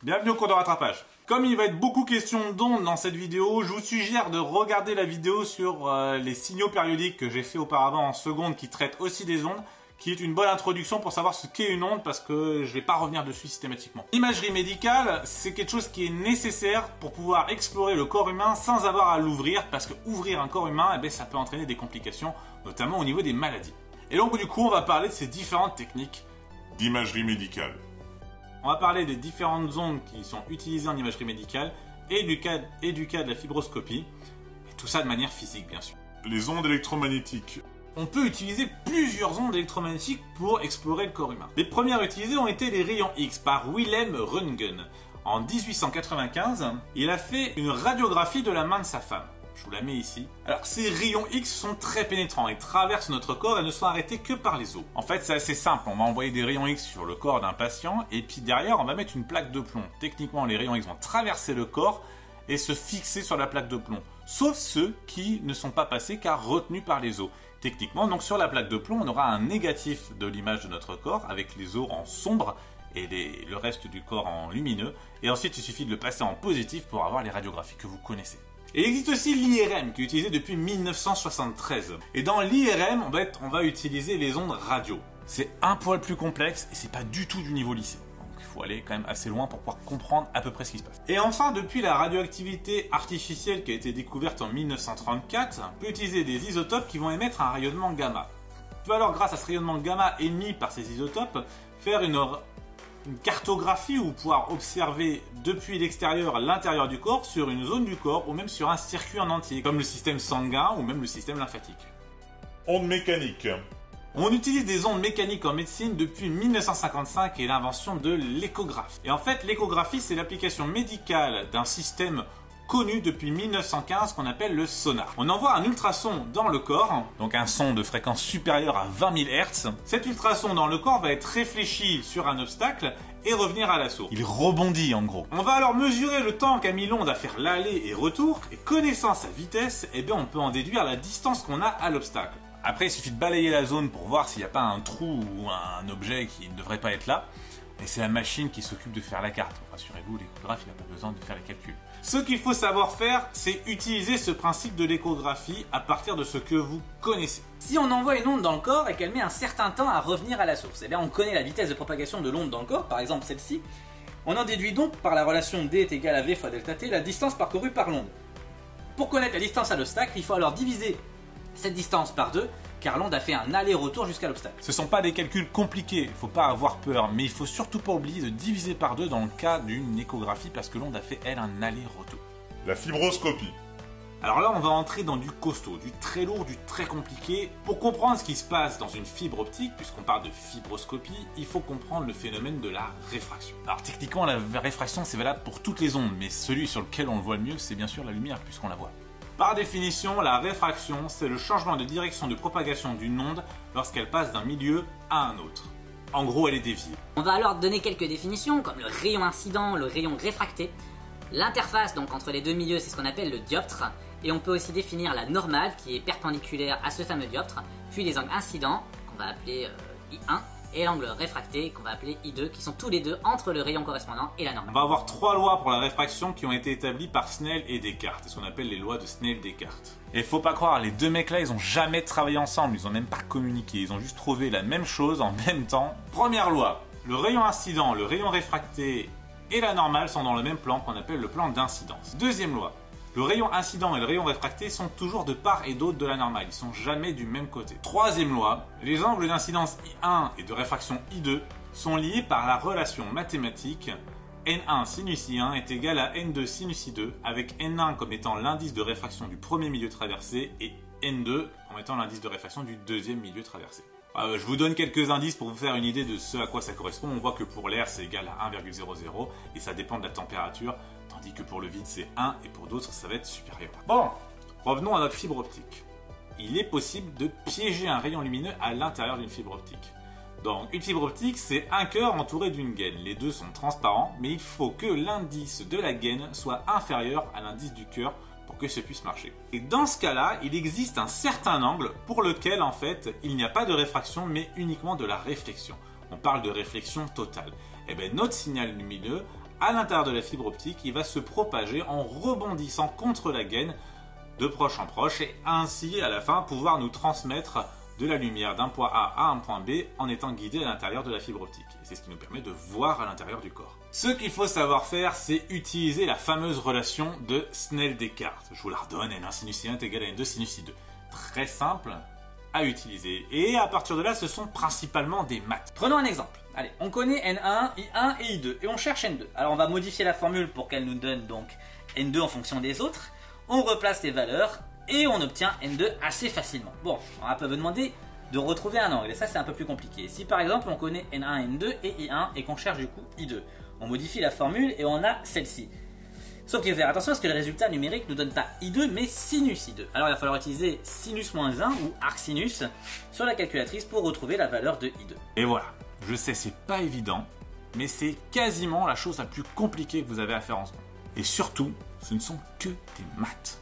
Bienvenue au cours de rattrapage. Comme il va être beaucoup question d'ondes dans cette vidéo, je vous suggère de regarder la vidéo sur les signaux périodiques que j'ai fait auparavant en seconde qui traite aussi des ondes, qui est une bonne introduction pour savoir ce qu'est une onde parce que je vais pas revenir dessus systématiquement. L'imagerie médicale, c'est quelque chose qui est nécessaire pour pouvoir explorer le corps humain sans avoir à l'ouvrir parce que ouvrir un corps humain, eh bien, ça peut entraîner des complications, notamment au niveau des maladies. Et donc du coup, on va parler de ces différentes techniques d'imagerie médicale. On va parler des différentes ondes qui sont utilisées en imagerie médicale et du cas de la fibroscopie, et tout ça de manière physique bien sûr. Les ondes électromagnétiques. On peut utiliser plusieurs ondes électromagnétiques pour explorer le corps humain. Les premières utilisées ont été les rayons X par Wilhelm Röntgen. En 1895, il a fait une radiographie de la main de sa femme. Je vous la mets ici. Alors, ces rayons X sont très pénétrants et traversent notre corps et ne sont arrêtés que par les os. En fait, c'est assez simple. On va envoyer des rayons X sur le corps d'un patient et puis derrière, on va mettre une plaque de plomb. Techniquement, les rayons X vont traverser le corps et se fixer sur la plaque de plomb. Sauf ceux qui ne sont pas passés car retenus par les os. Techniquement, donc sur la plaque de plomb, on aura un négatif de l'image de notre corps avec les os en sombre et le reste du corps en lumineux. Et ensuite, il suffit de le passer en positif pour avoir les radiographies que vous connaissez. Et il existe aussi l'IRM qui est utilisé depuis 1973. Et dans l'IRM, on va utiliser les ondes radio. C'est un poil plus complexe et c'est pas du tout du niveau lycée. Donc il faut aller quand même assez loin pour pouvoir comprendre à peu près ce qui se passe. Et enfin, depuis la radioactivité artificielle qui a été découverte en 1934, on peut utiliser des isotopes qui vont émettre un rayonnement gamma. On peut alors, grâce à ce rayonnement gamma émis par ces isotopes, faire une cartographie ou pouvoir observer depuis l'extérieur l'intérieur du corps sur une zone du corps ou même sur un circuit en entier, comme le système sanguin ou même le système lymphatique. Ondes mécaniques. On utilise des ondes mécaniques en médecine depuis 1955 et l'invention de l'échographe. Et en fait, l'échographie, c'est l'application médicale d'un système connu depuis 1915 qu'on appelle le sonar. On envoie un ultrason dans le corps, donc un son de fréquence supérieure à 20 000 Hz. Cet ultrason dans le corps va être réfléchi sur un obstacle et revenir à la source. Il rebondit en gros. On va alors mesurer le temps qu'a mis l'onde à faire l'aller et retour, et connaissant sa vitesse, eh bien on peut en déduire la distance qu'on a à l'obstacle. Après, il suffit de balayer la zone pour voir s'il n'y a pas un trou ou un objet qui ne devrait pas être là. Et c'est la machine qui s'occupe de faire la carte. Rassurez-vous, l'échographe, il n'a pas besoin de faire les calculs. Ce qu'il faut savoir faire, c'est utiliser ce principe de l'échographie à partir de ce que vous connaissez. Si on envoie une onde dans le corps et qu'elle met un certain temps à revenir à la source, eh bien on connaît la vitesse de propagation de l'onde dans le corps, par exemple celle-ci. On en déduit donc par la relation d est égal à v fois delta t la distance parcourue par l'onde. Pour connaître la distance à l'obstacle, il faut alors diviser cette distance par 2, car l'onde a fait un aller-retour jusqu'à l'obstacle. Ce ne sont pas des calculs compliqués, il ne faut pas avoir peur, mais il faut surtout pas oublier de diviser par 2 dans le cas d'une échographie parce que l'onde a fait, elle, un aller-retour. La fibroscopie. Alors là, on va entrer dans du costaud, du très lourd, du très compliqué. Pour comprendre ce qui se passe dans une fibre optique, puisqu'on parle de fibroscopie, il faut comprendre le phénomène de la réfraction. Alors techniquement, la réfraction, c'est valable pour toutes les ondes, mais celui sur lequel on le voit le mieux, c'est bien sûr la lumière, puisqu'on la voit. Par définition, la réfraction, c'est le changement de direction de propagation d'une onde lorsqu'elle passe d'un milieu à un autre. En gros, elle est déviée. On va alors donner quelques définitions, comme le rayon incident, le rayon réfracté. L'interface donc entre les deux milieux, c'est ce qu'on appelle le dioptre. Et on peut aussi définir la normale, qui est perpendiculaire à ce fameux dioptre, puis les angles incidents, qu'on va appeler I1, et l'angle réfracté, qu'on va appeler I2, qui sont tous les deux entre le rayon correspondant et la normale. On va avoir 3 lois pour la réfraction qui ont été établies par Snell et Descartes, c'est ce qu'on appelle les lois de Snell-Descartes. Et faut pas croire, les deux mecs là, ils ont jamais travaillé ensemble, ils ont même pas communiqué, ils ont juste trouvé la même chose en même temps. Première loi, le rayon incident, le rayon réfracté et la normale sont dans le même plan qu'on appelle le plan d'incidence. Deuxième loi, le rayon incident et le rayon réfracté sont toujours de part et d'autre de la normale, ils sont jamais du même côté. Troisième loi, les angles d'incidence I1 et de réfraction I2 sont liés par la relation mathématique N1 sinus I1 est égal à N2 sinus I2, avec N1 comme étant l'indice de réfraction du premier milieu traversé et N2 comme étant l'indice de réfraction du deuxième milieu traversé. Je vous donne quelques indices pour vous faire une idée de ce à quoi ça correspond. On voit que pour l'air c'est égal à 1,00 et ça dépend de la température, tandis que pour le vide c'est 1 et pour d'autres ça va être supérieur. Bon, revenons à notre fibre optique. Il est possible de piéger un rayon lumineux à l'intérieur d'une fibre optique. Donc une fibre optique c'est un cœur entouré d'une gaine. Les deux sont transparents, mais il faut que l'indice de la gaine soit inférieur à l'indice du cœur pour que ça puisse marcher. Et dans ce cas-là, il existe un certain angle pour lequel en fait il n'y a pas de réfraction mais uniquement de la réflexion. On parle de réflexion totale. Et bien notre signal lumineux à l'intérieur de la fibre optique, il va se propager en rebondissant contre la gaine de proche en proche et ainsi à la fin pouvoir nous transmettre de la lumière d'un point A à un point B en étant guidé à l'intérieur de la fibre optique. Et c'est ce qui nous permet de voir à l'intérieur du corps. Ce qu'il faut savoir faire, c'est utiliser la fameuse relation de Snell-Descartes. Je vous la redonne, N1 sinus I1 est égal à N2 sinus I2. Très simple à utiliser. Et à partir de là, ce sont principalement des maths. Prenons un exemple. Allez, on connaît N1, I1 et I2 et on cherche N2. Alors on va modifier la formule pour qu'elle nous donne donc N2 en fonction des autres. On replace les valeurs et on obtient N2 assez facilement. Bon, on va peut demander de retrouver un angle et ça c'est un peu plus compliqué. Si par exemple on connaît N1, N2 et I1 et qu'on cherche du coup I2, on modifie la formule et on a celle-ci. Sauf qu'il faut faire attention parce que le résultat numérique ne nous donne pas I2 mais sinus I2. Alors il va falloir utiliser sinus-1 ou arcsinus sur la calculatrice pour retrouver la valeur de I2. Et voilà, je sais c'est pas évident, mais c'est quasiment la chose la plus compliquée que vous avez à faire en ce moment. Et surtout, ce ne sont que des maths.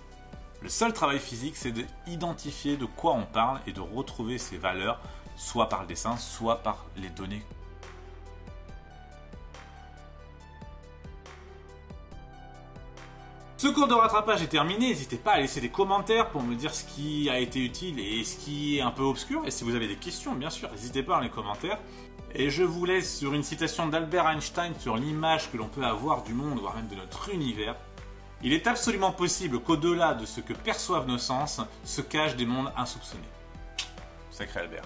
Le seul travail physique, c'est d'identifier de quoi on parle et de retrouver ces valeurs, soit par le dessin, soit par les données. Ce cours de rattrapage est terminé, n'hésitez pas à laisser des commentaires pour me dire ce qui a été utile et ce qui est un peu obscur. Et si vous avez des questions, bien sûr, n'hésitez pas dans les commentaires. Et je vous laisse sur une citation d'Albert Einstein sur l'image que l'on peut avoir du monde, voire même de notre univers. Il est absolument possible qu'au-delà de ce que perçoivent nos sens, se cachent des mondes insoupçonnés. Sacré Albert.